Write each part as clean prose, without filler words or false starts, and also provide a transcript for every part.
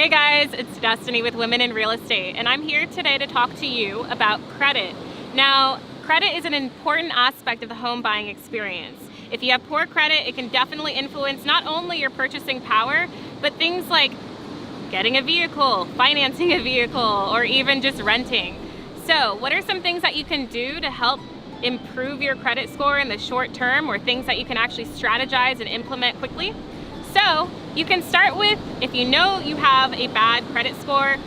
Hey guys, it's Destiny with Women in Real Estate, and I'm here today to talk to you about credit. Now, credit is an important aspect of the home buying experience. If you have poor credit, it can definitely influence not only your purchasing power, but things like getting a vehicle, financing a vehicle, or even just renting. So, what are some things that you can do to help improve your credit score in the short term, or things that you can actually strategize and implement quickly? So you can start with, if you know you have a bad credit score,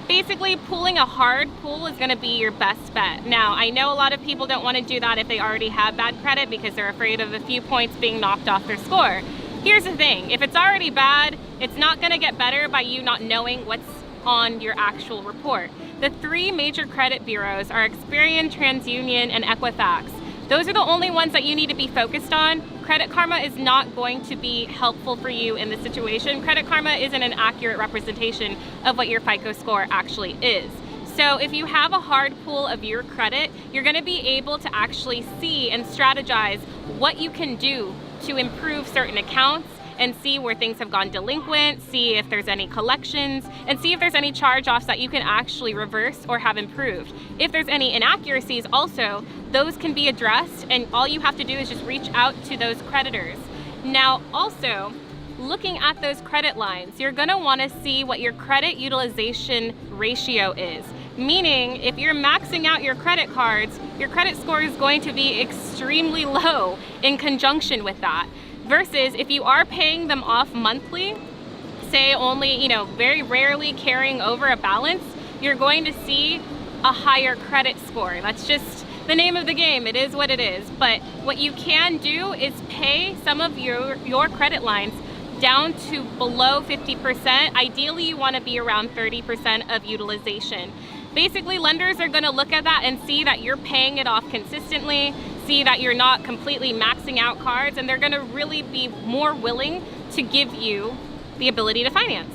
basically pulling a hard pull is going to be your best bet. Now, I know a lot of people don't want to do that if they already have bad credit because they're afraid of a few points being knocked off their score. Here's the thing, if it's already bad, it's not going to get better by you not knowing what's on your actual report. The three major credit bureaus are Experian, TransUnion, and Equifax. Those are the only ones that you need to be focused on. Credit Karma is not going to be helpful for you in this situation. Credit Karma isn't an accurate representation of what your FICO score actually is. So if you have a hard pull of your credit, you're going to be able to actually see and strategize what you can do to improve certain accounts and see where things have gone delinquent, see if there's any collections, and see if there's any charge-offs that you can actually reverse or have improved. If there's any inaccuracies also, those can be addressed, and all you have to do is just reach out to those creditors. Now also, looking at those credit lines, you're gonna wanna see what your credit utilization ratio is. Meaning, if you're maxing out your credit cards, your credit score is going to be extremely low in conjunction with that. Versus if you are paying them off monthly, say only, very rarely carrying over a balance, you're going to see a higher credit score. That's just the name of the game. It is what it is. But what you can do is pay some of your credit lines down to below 50%. Ideally, you want to be around 30% of utilization. Basically, lenders are going to look at that and see that you're paying it off consistently, see that you're not completely maxing out cards, and they're going to really be more willing to give you the ability to finance.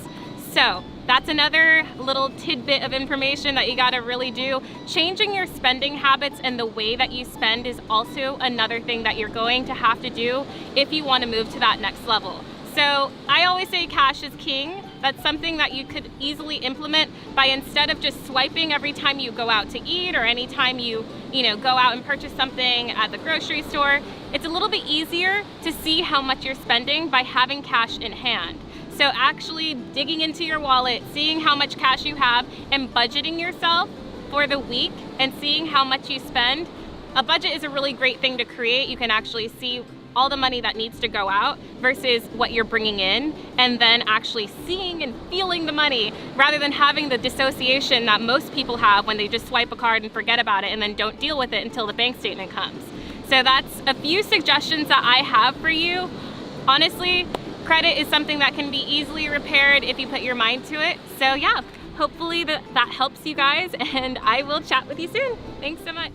So that's another little tidbit of information that you got to really do. Changing your spending habits and the way that you spend is also another thing that you're going to have to do if you want to move to that next level. So I always say cash is king. That's something that you could easily implement by, instead of just swiping every time you go out to eat or anytime you go out and purchase something at the grocery store, it's a little bit easier to see how much you're spending by having cash in hand. So actually digging into your wallet, seeing how much cash you have, and budgeting yourself for the week and seeing how much you spend. A budget is a really great thing to create. You can actually see all the money that needs to go out versus what you're bringing in, and then actually seeing and feeling the money rather than having the dissociation that most people have when they just swipe a card and forget about it and then don't deal with it until the bank statement comes. So that's a few suggestions that I have for you. Honestly, credit is something that can be easily repaired if you put your mind to it. So yeah, hopefully that helps you guys, and I will chat with you soon. Thanks so much.